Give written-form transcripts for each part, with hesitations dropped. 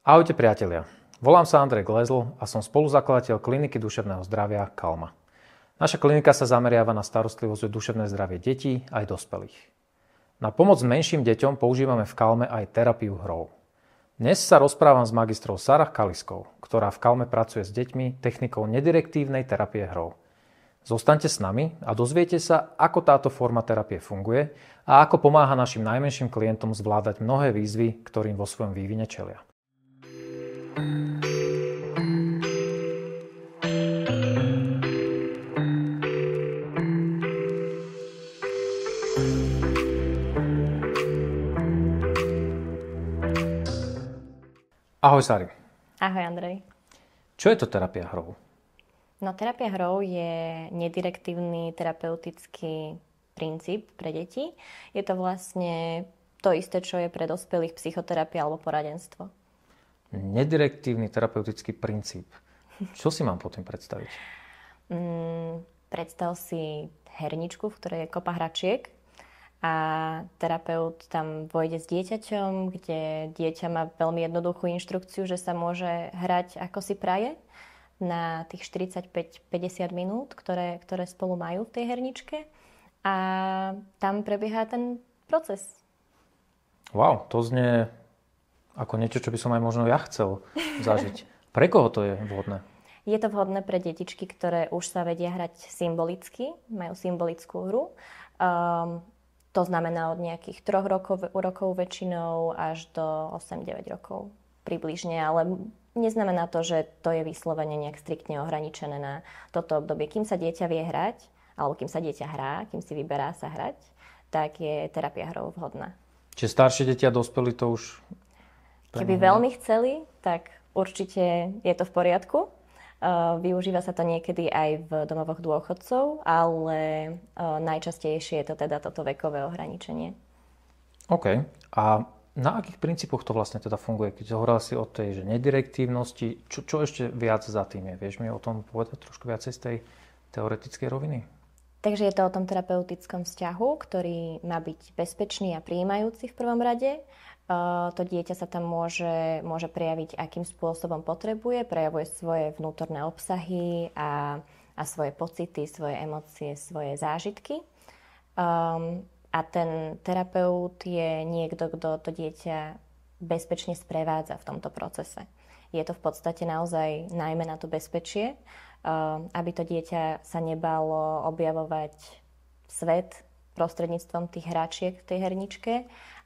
Ahojte priatelia, volám sa Andrej Glezl a som spoluzakladateľ kliniky duševného zdravia Kalma. Naša klinika sa zameriava na starostlivosť o duševné zdravie detí aj dospelých. Na pomoc menším deťom používame v Kalme aj terapiu hrou. Dnes sa rozprávam s magistrou Sarah Kaliskou, ktorá v Kalme pracuje s deťmi technikou nedirektívnej terapie hrou. Zostaňte s nami a dozviete sa, ako táto forma terapie funguje a ako pomáha našim najmenším klientom zvládať mnohé výzvy, ktorým vo svojom vývine čelia. Ahoj Sari. Ahoj Andrej. Čo je to terapia hrou? No, terapia hrou je nedirektívny terapeutický princíp pre deti. Je to vlastne to isté, čo je pre dospelých psychoterapia alebo poradenstvo. Nedirektívny terapeutický princíp. Čo si mám potom predstaviť? Predstav si herničku, v ktorej je kopa hračiek a terapeut tam vojde s dieťaťom, kde dieťa má veľmi jednoduchú inštrukciu, že sa môže hrať ako si praje na tých 45-50 minút, ktoré spolu majú v tej herničke, a tam prebieha ten proces. Wow, to znie ako niečo, čo by som aj možno ja chcel zažiť. Pre koho to je vhodné? Je to vhodné pre detičky, ktoré už sa vedia hrať symbolicky, majú symbolickú hru. To znamená od nejakých 3 rokov väčšinou až do 8-9 rokov približne, ale neznamená to, že to je vyslovene nejak striktne ohraničené na toto obdobie. Kým sa dieťa vie hrať, alebo kým sa dieťa hrá, kým si vyberá sa hrať, tak je terapia hrou vhodná. Čiže staršie deti a dospelí to už... Keby veľmi chceli, tak určite je to v poriadku. Využíva sa to niekedy aj v domovoch dôchodcov, ale najčastejšie je to teda toto vekové ohraničenie. OK. A na akých princípoch to vlastne teda funguje? Keď hovorila si o tej nedirektívnosti, čo ešte viac za tým je? Vieš mi o tom povedať trošku viacej z tej teoretickej roviny? Takže je to o tom terapeutickom vzťahu, ktorý má byť bezpečný a prijímajúci v prvom rade. To dieťa sa tam môže prejaviť, akým spôsobom potrebuje, prejavuje svoje vnútorné obsahy a svoje pocity, svoje emócie, svoje zážitky. A ten terapeut je niekto, kto to dieťa bezpečne sprevádza v tomto procese. Je to v podstate naozaj najmä na to bezpečie, aby to dieťa sa nebálo objavovať svet prostredníctvom tých hračiek v tej herničke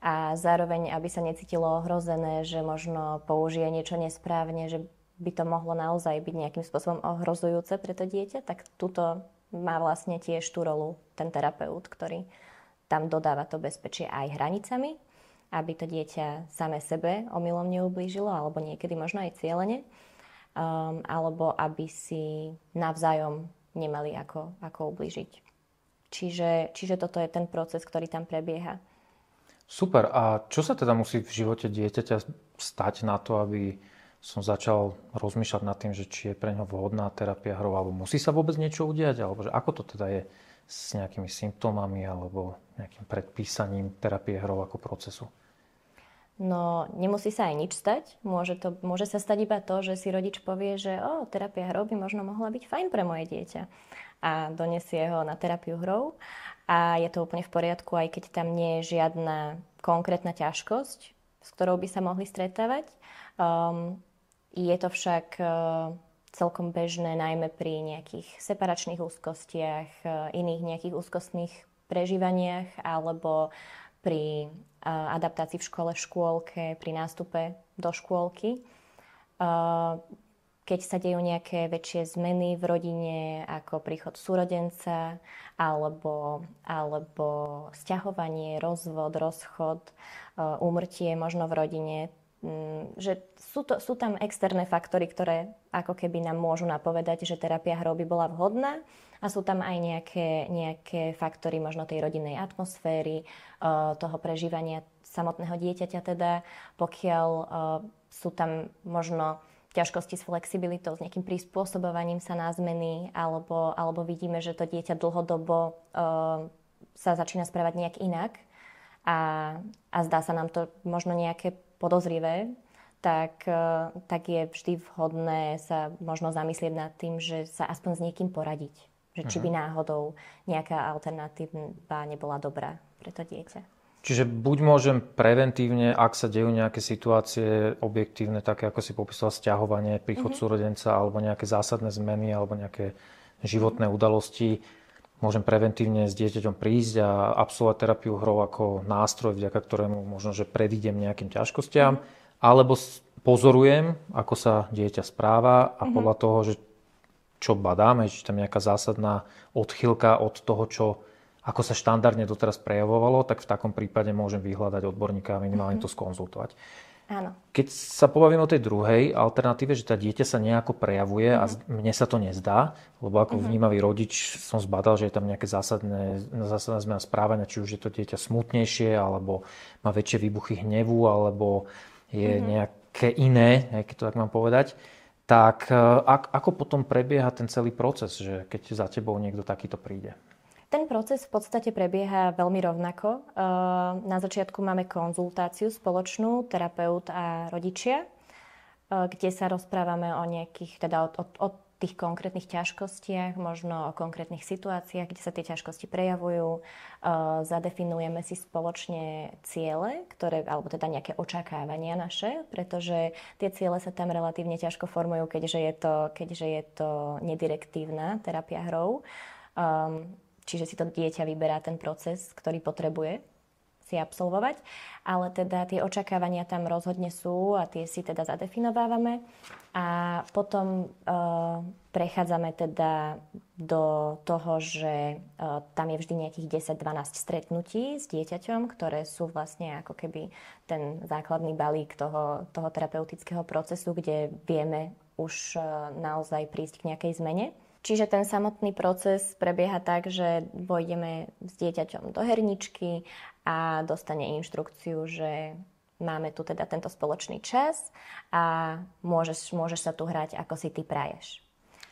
a zároveň, aby sa necítilo ohrozené, že možno použije niečo nesprávne, že by to mohlo naozaj byť nejakým spôsobom ohrozujúce pre to dieťa, tak tuto má vlastne tiež tú rolu ten terapeut, ktorý tam dodáva to bezpečie aj hranicami, aby to dieťa samé sebe omylom neublížilo, alebo niekedy možno aj cielene, alebo aby si navzájom nemali ako ublížiť. Čiže toto je ten proces, ktorý tam prebieha. Super. A čo sa teda musí v živote dieťaťa stať na to, aby som začal rozmýšľať nad tým, že či je pre ňo vhodná terapia hrou, alebo musí sa vôbec niečo udiať, alebo že ako to teda je s nejakými symptómami alebo nejakým predpísaním terapie hrou ako procesu? No, nemusí sa aj nič stať. Môže sa stať iba to, že si rodič povie, že terapia hrou by možno mohla byť fajn pre moje dieťa a donesie ho na terapiu hrou. A je to úplne v poriadku, aj keď tam nie je žiadna konkrétna ťažkosť, s ktorou by sa mohli stretávať. Je to však celkom bežné, najmä pri nejakých separačných úzkostiach, iných nejakých úzkostných prežívaniach alebo pri adaptácii v škôlke, pri nástupe do škôlky. Keď sa dejú nejaké väčšie zmeny v rodine, ako príchod súrodenca, alebo sťahovanie, rozvod, rozchod, úmrtie možno v rodine, že sú tam externé faktory, ktoré ako keby nám môžu napovedať, že terapia hrou by bola vhodná, a sú tam aj nejaké faktory možno tej rodinnej atmosféry, toho prežívania samotného dieťaťa teda, pokiaľ sú tam možno ťažkosti s flexibilitou, s nejakým prispôsobovaním sa na zmeny, alebo vidíme, že to dieťa dlhodobo sa začína správať nejak inak a zdá sa nám to možno nejaké podozrivé, tak je vždy vhodné sa možno zamyslieť nad tým, že sa aspoň s niekým poradiť. Že či by náhodou nejaká alternatíva nebola dobrá pre to dieťa. Čiže buď môžem preventívne, ak sa dejú nejaké situácie objektívne, také ako si popísala sťahovanie, príchod súrodenca alebo nejaké zásadné zmeny alebo nejaké životné udalosti, môžem preventívne s dieťaťom prísť a absolvovať terapiu hrou ako nástroj, vďaka ktorému možno, že predídem nejakým ťažkostiam, alebo pozorujem, ako sa dieťa správa a podľa toho, že čo badáme, či tam nejaká zásadná odchýlka od toho, ako sa štandardne doteraz prejavovalo, tak v takom prípade môžem vyhľadať odborníka a minimálne to skonzultovať. Áno. Keď sa pobavím o tej druhej alternatíve, že tá dieťa sa nejako prejavuje a mne sa to nezdá, lebo ako vnímavý rodič som zbadal, že je tam nejaké zásadná zmena správania, či už je to dieťa smutnejšie, alebo má väčšie výbuchy hnevu, alebo je nejaké iné, keď to tak mám povedať. Tak ako potom prebieha ten celý proces, že keď za tebou niekto takýto príde? Ten proces v podstate prebieha veľmi rovnako. Na začiatku máme konzultáciu spoločnú, terapeut a rodičia, kde sa rozprávame o nejakých, teda o tých konkrétnych ťažkostiach, možno o konkrétnych situáciách, kde sa tie ťažkosti prejavujú. Zadefinujeme si spoločne ciele, alebo teda nejaké očakávania naše, pretože tie ciele sa tam relatívne ťažko formujú, keďže je to nedirektívna terapia hrou. Čiže si to dieťa vyberá ten proces, ktorý potrebuje si absolvovať. Ale teda tie očakávania tam rozhodne sú a tie si teda zadefinovávame. A potom prechádzame teda do toho, že tam je vždy nejakých 10-12 stretnutí s dieťaťom, ktoré sú vlastne ako keby ten základný balík toho terapeutického procesu, kde vieme už naozaj prísť k nejakej zmene. Čiže ten samotný proces prebieha tak, že vojdeme s dieťaťom do herničky a dostane inštrukciu, že máme tu teda tento spoločný čas a môžeš sa tu hrať, ako si ty praješ.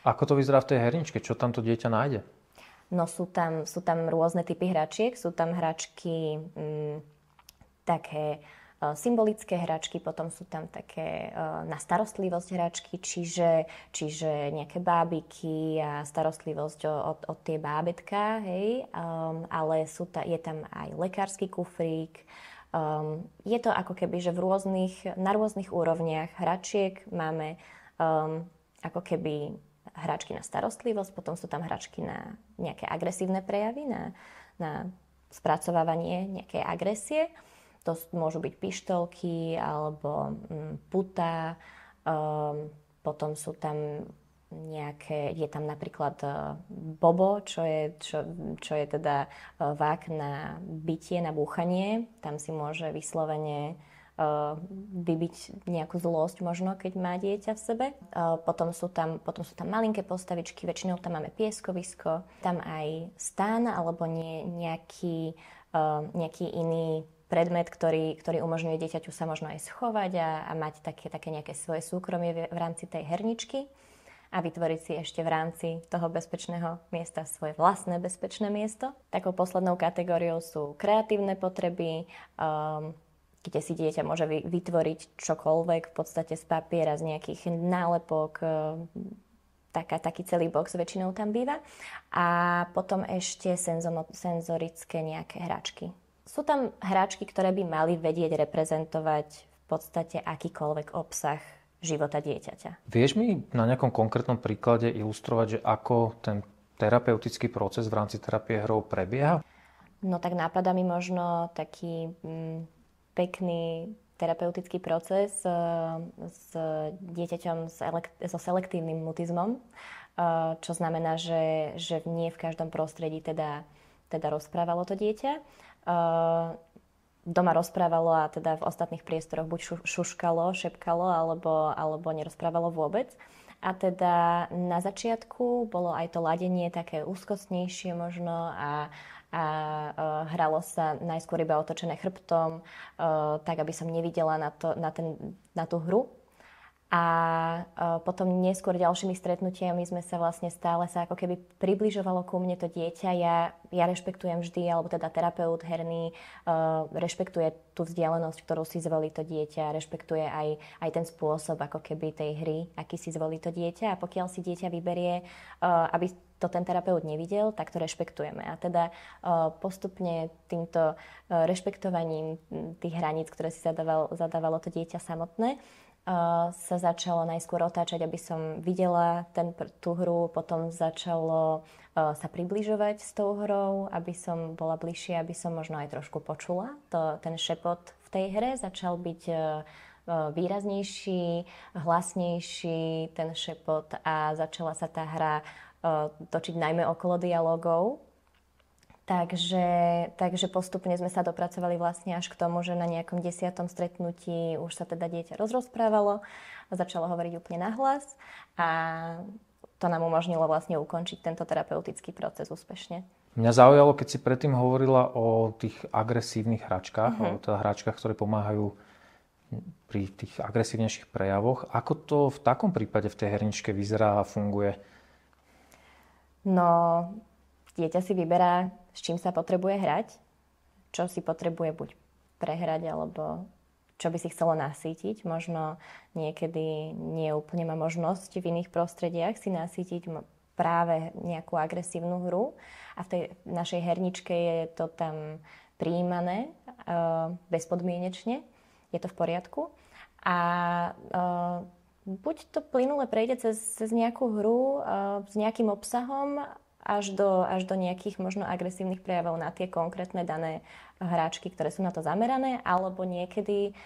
Ako to vyzerá v tej herničke? Čo tam to dieťa nájde? No sú tam rôzne typy hračiek. Sú tam hračky také symbolické hračky, potom sú tam také na starostlivosť hračky, čiže nejaké bábiky a starostlivosť od tie bábätká, hej, ale je tam aj lekársky kufrík. Je to ako keby, že na rôznych úrovniach hračiek máme ako keby hračky na starostlivosť, potom sú tam hračky na nejaké agresívne prejavy, na spracovávanie nejakej agresie. To môžu byť pištolky alebo puta, potom sú tam je tam napríklad bobo, čo je teda vák na bitie, na búchanie. Tam si môže vyslovene vybiť nejakú zlosť možno, keď má dieťa v sebe. Potom sú tam malinké postavičky, väčšinou tam máme pieskovisko, tam aj stan alebo nejaký iný predmet, ktorý umožňuje dieťaťu sa možno aj schovať a mať také nejaké svoje súkromie v rámci tej herničky a vytvoriť si ešte v rámci toho bezpečného miesta svoje vlastné bezpečné miesto. Takou poslednou kategóriou sú kreatívne potreby, kde si dieťa môže vytvoriť čokoľvek v podstate z papiera, z nejakých nálepok, taký celý box väčšinou tam býva. A potom ešte senzorické nejaké hračky. Sú tam hračky, ktoré by mali vedieť reprezentovať v podstate akýkoľvek obsah života dieťaťa. Vieš mi na nejakom konkrétnom príklade ilustrovať, že ako ten terapeutický proces v rámci terapie hrou prebieha? No tak napadá mi možno taký pekný terapeutický proces s dieťaťom so selektívnym mutizmom, čo znamená, že nie v každom prostredí teda rozprávalo to dieťa. Doma rozprávalo a teda v ostatných priestoroch buď šuškalo, šepkalo alebo nerozprávalo vôbec. A teda na začiatku bolo aj to ladenie také úzkostnejšie možno a hralo sa najskôr iba otočené chrbtom, tak aby som nevidela na tú hru. A potom neskôr ďalšími stretnutiami sme sa vlastne stále sa ako keby približovalo ku mne to dieťa. Ja rešpektujem vždy, alebo teda terapeut herný rešpektuje tú vzdialenosť, ktorú si zvolí to dieťa, rešpektuje aj ten spôsob ako keby tej hry, aký si zvolí to dieťa. A pokiaľ si dieťa vyberie, aby to ten terapeut nevidel, tak to rešpektujeme. A teda postupne týmto rešpektovaním tých hraníc, ktoré si zadávalo to dieťa samotné, sa začalo najskôr otáčať, aby som videla tú hru, potom začalo sa približovať s tou hrou, aby som bola bližšie, aby som možno aj trošku počula. Ten šepot v tej hre začal byť výraznejší, hlasnejší ten šepot a začala sa tá hra točiť najmä okolo dialogov. Takže postupne sme sa dopracovali vlastne až k tomu, že na nejakom 10. stretnutí už sa teda dieťa rozprávalo a začalo hovoriť úplne nahlas a to nám umožnilo vlastne ukončiť tento terapeutický proces úspešne. Mňa zaujalo, keď si predtým hovorila o tých agresívnych hračkách, o teda hračkách, ktoré pomáhajú pri tých agresívnejších prejavoch. Ako to v takom prípade v tej herničke vyzerá a funguje? No, dieťa si vyberá, s čím sa potrebuje hrať, čo si potrebuje buď prehrať, alebo čo by si chcelo nasýtiť. Možno niekedy nie úplne má možnosť v iných prostrediach si nasýtiť práve nejakú agresívnu hru. A v tej našej herničke je to tam prijímané bezpodmienečne. Je to v poriadku. A buď to plynule prejde cez nejakú hru s nejakým obsahom, až do nejakých možno agresívnych prejavov na tie konkrétne dané hráčky, ktoré sú na to zamerané, alebo niekedy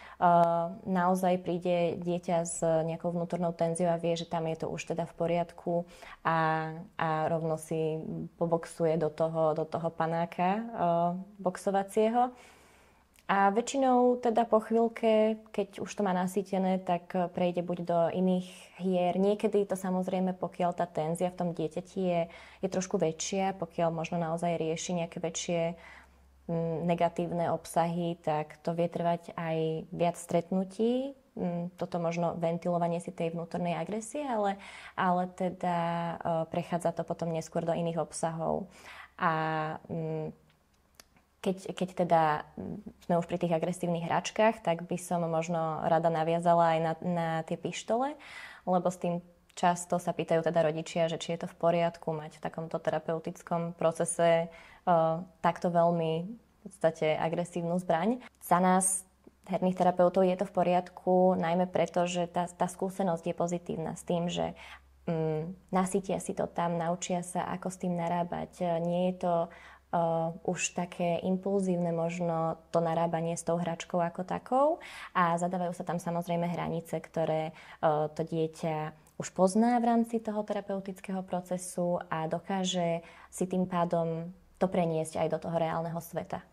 naozaj príde dieťa s nejakou vnútornou tenziou a vie, že tam je to už teda v poriadku a rovno si poboxuje do toho panáka boxovacieho. A väčšinou teda po chvíľke, keď už to má nasýtené, tak prejde buď do iných hier. Niekedy to samozrejme, pokiaľ tá tenzia v tom dieťati je trošku väčšia, pokiaľ možno naozaj rieši nejaké väčšie negatívne obsahy, tak to vie trvať aj viac stretnutí. Toto možno ventilovanie si tej vnútornej agresie, ale teda prechádza to potom neskôr do iných obsahov. A keď teda sme už pri tých agresívnych hračkách, tak by som možno rada naviazala aj na tie pištole, lebo s tým často sa pýtajú teda rodičia, že či je to v poriadku mať v takomto terapeutickom procese takto veľmi v podstate agresívnu zbraň. Za nás, herných terapeutov, je to v poriadku, najmä preto, že tá skúsenosť je pozitívna s tým, že nasýtia si to tam, naučia sa, ako s tým narábať. Nie je to už také impulzívne možno to narábanie s tou hračkou ako takou a zadávajú sa tam samozrejme hranice, ktoré to dieťa už pozná v rámci toho terapeutického procesu a dokáže si tým pádom to preniesť aj do toho reálneho sveta.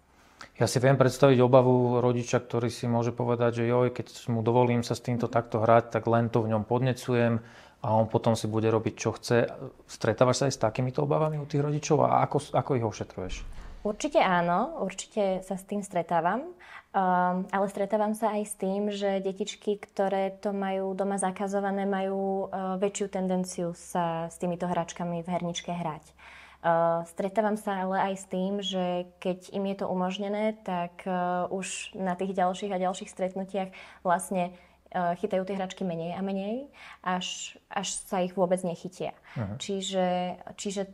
Ja si viem predstaviť obavu rodiča, ktorý si môže povedať, že keď mu dovolím sa s týmto takto hrať, tak len to v ňom podnecujem a on potom si bude robiť, čo chce. Stretávaš sa aj s takýmito obavami u tých rodičov a ako ich ošetruješ? Určite áno, určite sa s tým stretávam, ale stretávam sa aj s tým, že detičky, ktoré to majú doma zakazované, majú väčšiu tendenciu sa s týmito hračkami v herničke hrať. Stretávam sa ale aj s tým, že keď im je to umožnené, tak už na tých ďalších a ďalších stretnutiach vlastne chytajú tie hračky menej a menej, až sa ich vôbec nechytia. Uh-huh. Čiže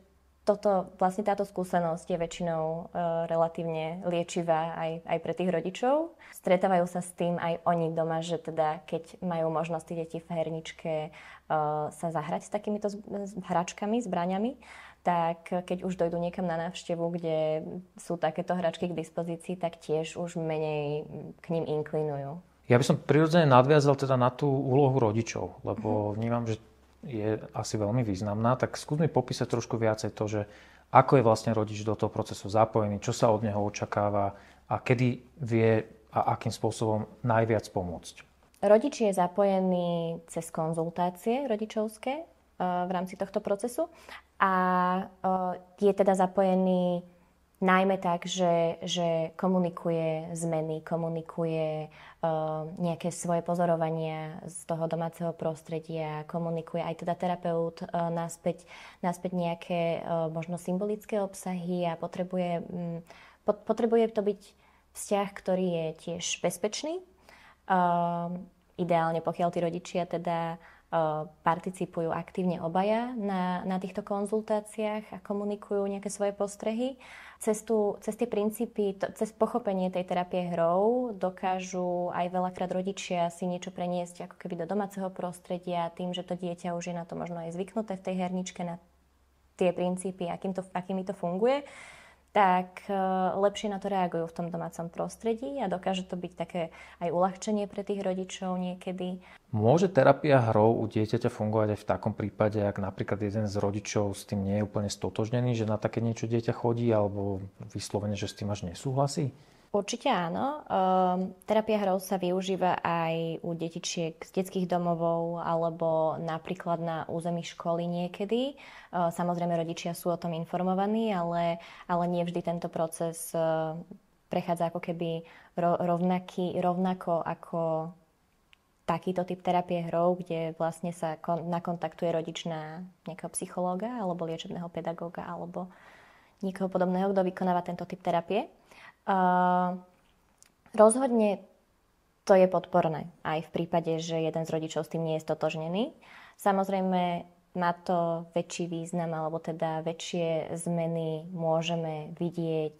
vlastne táto skúsenosť je väčšinou relatívne liečivá aj pre tých rodičov. Stretávajú sa s tým aj oni doma, že teda keď majú možnosť tie deti v herničke sa zahrať s takýmito hračkami, zbraňami, tak keď už dojdú niekam na návštevu, kde sú takéto hračky k dispozícii, tak tiež už menej k ním inklinujú. Ja by som prirodzene nadviazal teda na tú úlohu rodičov, lebo vnímam, že je asi veľmi významná. Tak skús mi popísať trošku viacej to, že ako je vlastne rodič do toho procesu zapojený, čo sa od neho očakáva a kedy vie a akým spôsobom najviac pomôcť. Rodič je zapojený cez konzultácie rodičovské v rámci tohto procesu a je teda zapojený Najmä tak, že komunikuje zmeny, komunikuje nejaké svoje pozorovania z toho domáceho prostredia, komunikuje aj teda terapeut naspäť nejaké možno symbolické obsahy a potrebuje to byť vzťah, ktorý je tiež bezpečný. Ideálne, pokiaľ tí rodičia teda participujú aktívne obaja na týchto konzultáciách a komunikujú nejaké svoje postrehy. Cez tie princípy, cez pochopenie tej terapie hrou dokážu aj veľakrát rodičia si niečo preniesť ako keby do domáceho prostredia, tým, že to dieťa už je na to možno aj zvyknuté v tej herničke na tie princípy, akými to funguje, tak lepšie na to reagujú v tom domácom prostredí a dokáže to byť také aj uľahčenie pre tých rodičov niekedy. Môže terapia hrou u dieťaťa fungovať aj v takom prípade, ak napríklad jeden z rodičov s tým nie je úplne stotožnený, že na také niečo dieťa chodí, alebo vyslovene, že s tým až nesúhlasí? Určite áno. Terapia hrou sa využíva aj u detičiek z detských domovov alebo napríklad na území školy niekedy. Samozrejme rodičia sú o tom informovaní, ale nie vždy tento proces prechádza ako keby rovnako ako takýto typ terapie hrou, kde vlastne sa nakontaktuje rodič na nejakého psychológa alebo liečebného pedagóga alebo niekoho podobného, kto vykonáva tento typ terapie. Rozhodne to je podporné aj v prípade, že jeden z rodičov s tým nie je stotožnený. Samozrejme má to väčší význam alebo teda väčšie zmeny môžeme vidieť,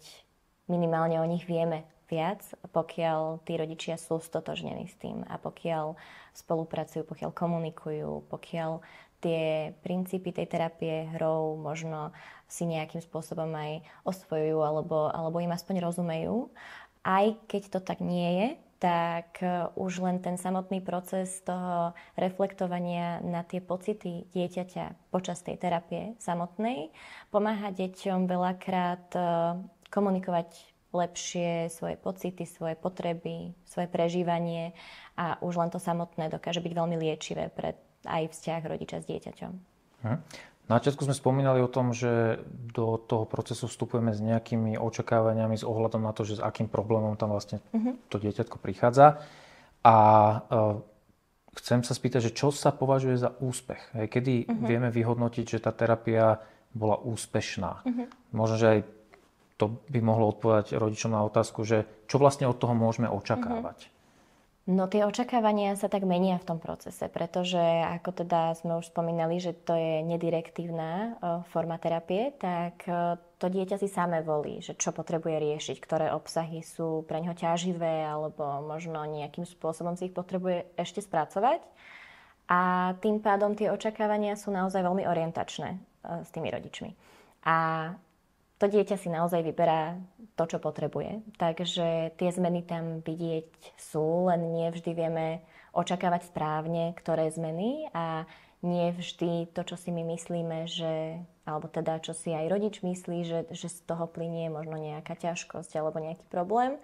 minimálne o nich vieme viac, pokiaľ tí rodičia sú stotožnení s tým a pokiaľ spolupracujú, pokiaľ komunikujú, pokiaľ tie princípy tej terapie hrou možno si nejakým spôsobom aj osvojujú alebo im aspoň rozumejú. Aj keď to tak nie je, tak už len ten samotný proces toho reflektovania na tie pocity dieťaťa počas tej terapie samotnej pomáha deťom veľakrát komunikovať lepšie svoje pocity, svoje potreby, svoje prežívanie a už len to samotné dokáže byť veľmi liečivé pre aj vzťah rodiča s dieťaťom. Na začiatku sme spomínali o tom, že do toho procesu vstupujeme s nejakými očakávaniami s ohľadom na to, že s akým problémom tam vlastne to dieťatko prichádza. A chcem sa spýtať, že čo sa považuje za úspech? Kedy vieme vyhodnotiť, že tá terapia bola úspešná? Možno, že aj to by mohlo odpovedať rodičom na otázku, že čo vlastne od toho môžeme očakávať? No tie očakávania sa tak menia v tom procese, pretože ako teda sme už spomínali, že to je nedirektívna forma terapie, tak to dieťa si samé volí, že čo potrebuje riešiť, ktoré obsahy sú pre ňoho ťaživé alebo možno nejakým spôsobom si ich potrebuje ešte spracovať. A tým pádom tie očakávania sú naozaj veľmi orientačné s tými rodičmi. A to dieťa si naozaj vyberá to, čo potrebuje. Takže tie zmeny tam vidieť sú, len nie vždy vieme očakávať správne, ktoré zmeny a nie vždy to, čo si my myslíme, alebo teda čo si aj rodič myslí, že z toho plynie možno nejaká ťažkosť alebo nejaký problém,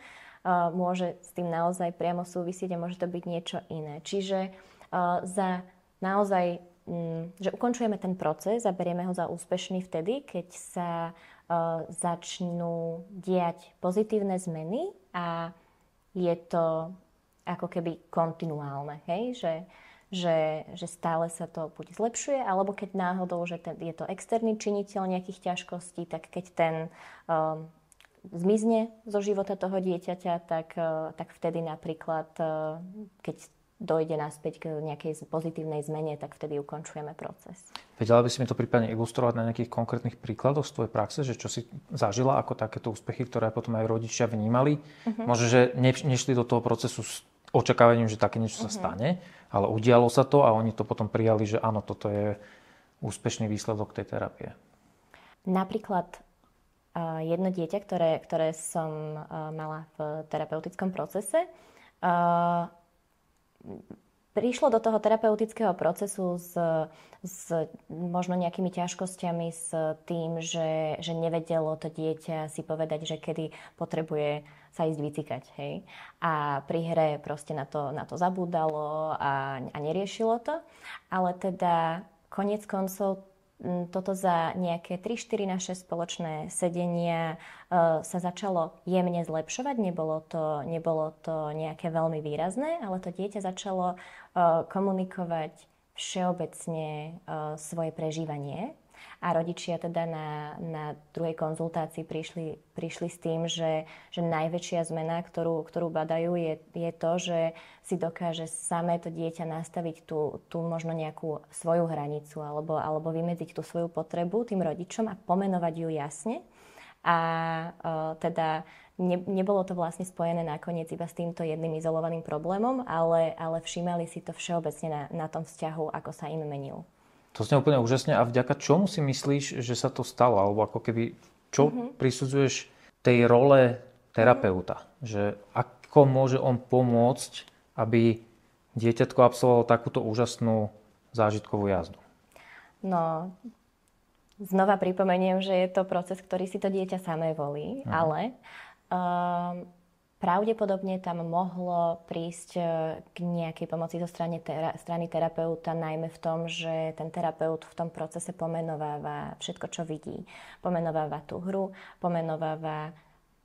môže s tým naozaj priamo súvisieť a môže to byť niečo iné. Čiže že ukončujeme ten proces a berieme ho za úspešný vtedy, keď sa začnú diať pozitívne zmeny a je to ako keby kontinuálne, hej? Že stále sa to buď zlepšuje, alebo keď náhodou, že je to externý činiteľ nejakých ťažkostí, tak keď ten zmizne zo života toho dieťaťa, tak vtedy napríklad, keď dojde naspäť k nejakej pozitívnej zmene, tak vtedy ukončujeme proces. Vedela by si mi to prípadne ilustrovať na nejakých konkrétnych príkladoch z tvojej praxe, že čo si zažila ako takéto úspechy, ktoré potom aj rodičia vnímali? Možno, že nešli do toho procesu s očakávaním, že také niečo sa stane, ale udialo sa to a oni to potom prijali, že áno, toto je úspešný výsledok tej terapie. Napríklad jedno dieťa, ktoré som mala v terapeutickom procese, prišlo do toho terapeutického procesu s možno nejakými ťažkosťami, s tým, že nevedelo to dieťa si povedať, že kedy potrebuje sa ísť vycikať. Hej? A pri hre proste na to zabúdalo a neriešilo to. Ale teda koniec koncov toto za nejaké 3-4 naše spoločné sedenia sa začalo jemne zlepšovať. Nebolo to nejaké veľmi výrazné, ale to dieťa začalo komunikovať všeobecne svoje prežívanie. A rodičia teda na druhej konzultácii prišli s tým, že najväčšia zmena, ktorú badajú, je to, že si dokáže samé to dieťa nastaviť tú možno nejakú svoju hranicu alebo vymedziť tú svoju potrebu tým rodičom a pomenovať ju jasne. A teda nebolo to vlastne spojené nakoniec iba s týmto jedným izolovaným problémom, ale všímali si to všeobecne na tom vzťahu, ako sa im menil. To znie úplne úžasne. A vďaka čomu si myslíš, že sa to stalo? Alebo ako keby, čo prisudzuješ tej role terapeuta? Že ako môže on pomôcť, aby dieťatko absolvovalo takúto úžasnú zážitkovú jazdu? No, znova pripomeniem, že je to proces, ktorý si to dieťa samé volí, ale pravdepodobne tam mohlo prísť k nejakej pomoci zo strany terapeuta, najmä v tom, že ten terapeut v tom procese pomenováva všetko, čo vidí. Pomenováva tú hru, pomenováva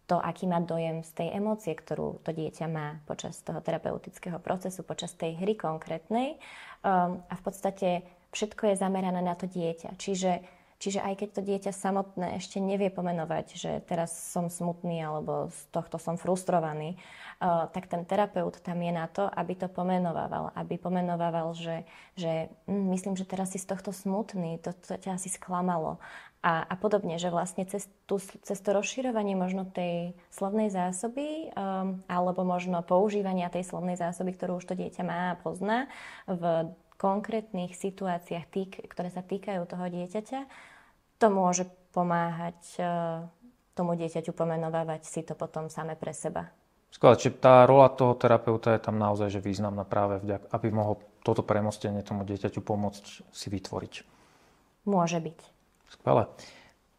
to, aký má dojem z tej emócie, ktorú to dieťa má počas toho terapeutického procesu, počas tej hry konkrétnej. A v podstate všetko je zamerané na to dieťa. Čiže aj keď to dieťa samotné ešte nevie pomenovať, že teraz som smutný alebo z tohto som frustrovaný, tak ten terapeut tam je na to, aby to pomenovával. Aby pomenovával, že myslím, že teraz si z tohto smutný, to ťa asi sklamalo. A podobne, že vlastne cez to rozširovanie možno tej slovnej zásoby alebo možno používania tej slovnej zásoby, ktorú už to dieťa má a pozná v konkrétnych situáciách, ktoré sa týkajú toho dieťaťa, to môže pomáhať tomu dieťaťu pomenovávať si to potom same pre seba. Skladá, či tá rola toho terapeuta je tam naozaj že významná práve aby mohol toto premostenie tomu dieťaťu pomôcť si vytvoriť. Môže byť. Skvelé.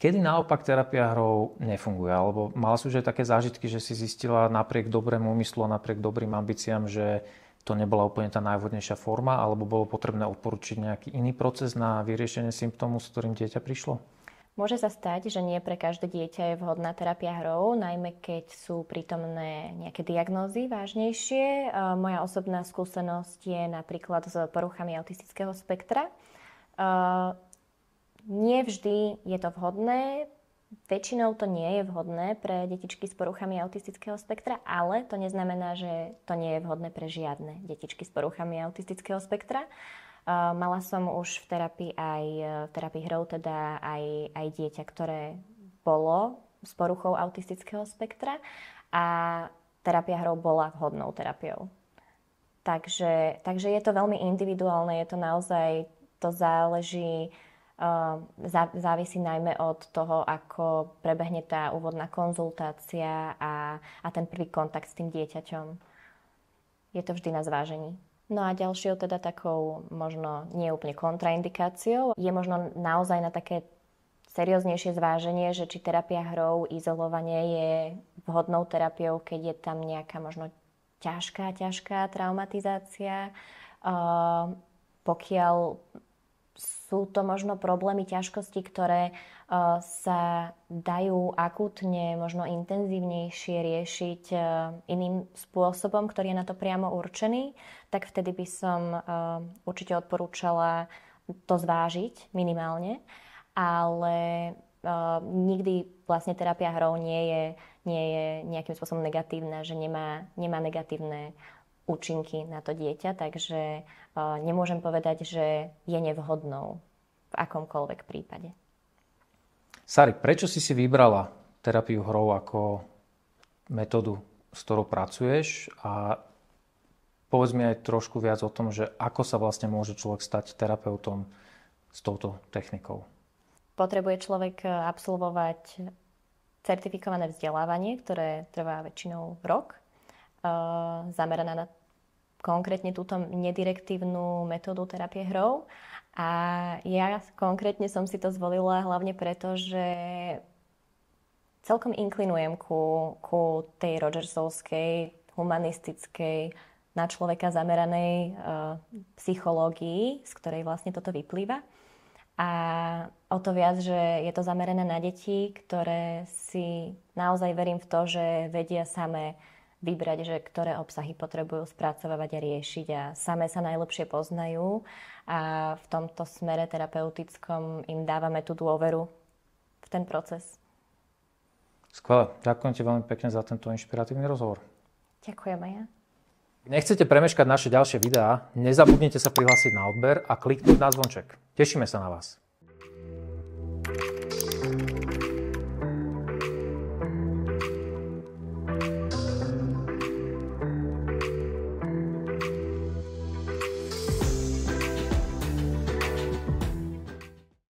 Kedy naopak terapia hrou nefunguje? Alebo mala si už aj také zážitky, že si zistila napriek dobrému úmyslu a napriek dobrým ambíciám, že to nebola úplne tá najvhodnejšia forma, alebo bolo potrebné odporučiť nejaký iný proces na vyriešenie symptómu, s ktorým dieťa prišlo? Môže sa stať, že nie pre každé dieťa je vhodná terapia hrou, najmä keď sú prítomné nejaké diagnózy vážnejšie. Moja osobná skúsenosť je napríklad s poruchami autistického spektra. Nie vždy je to vhodné, väčšinou to nie je vhodné pre detičky s poruchami autistického spektra, ale to neznamená, že to nie je vhodné pre žiadne detičky s poruchami autistického spektra. Mala som už v terapii hrou teda aj dieťa, ktoré bolo s poruchou autistického spektra a terapia hrou bola vhodnou terapiou. Takže je to veľmi individuálne, je to naozaj, to závisí najmä od toho, ako prebehne tá úvodná konzultácia a ten prvý kontakt s tým dieťaťom. Je to vždy na zvážení. No a ďalšou teda takou možno nie úplne kontraindikáciou je možno naozaj na také serióznejšie zváženie, že či terapia hrou, izolovanie je vhodnou terapiou, keď je tam nejaká možno ťažká traumatizácia. Pokiaľ sú to možno problémy, ťažkosti, ktoré sa dajú akútne, možno intenzívnejšie riešiť iným spôsobom, ktorý je na to priamo určený, tak vtedy by som určite odporúčala to zvážiť minimálne. Ale nikdy vlastne terapia hrou nie je nejakým spôsobom negatívna, že nemá negatívne účinky na to dieťa, takže nemôžem povedať, že je nevhodnou v akomkoľvek prípade. Sari, prečo si vybrala terapiu hrou ako metódu, s ktorou pracuješ, a povedz mi aj trošku viac o tom, že ako sa vlastne môže človek stať terapeutom s touto technikou? Potrebuje človek absolvovať certifikované vzdelávanie, ktoré trvá väčšinou rok, zameraná na konkrétne túto nedirektívnu metódu terapie hrou. A ja konkrétne som si to zvolila hlavne preto, že celkom inklinujem ku tej rogersovskej, humanistickej, na človeka zameranej psychológii, z ktorej vlastne toto vyplýva. A o to viac, že je to zamerané na deti, ktoré si naozaj verím v to, že vedia samé vybrať, že ktoré obsahy potrebujú spracovávať a riešiť a samé sa najlepšie poznajú. A v tomto smere terapeutickom im dávame tú dôveru v ten proces. Skvelé. Ďakujem ti veľmi pekne za tento inšpiratívny rozhovor. Ďakujem aj ja. Ak nechcete premeškať naše ďalšie videá, nezabudnite sa prihlásiť na odber a kliknúť na zvonček. Tešíme sa na vás.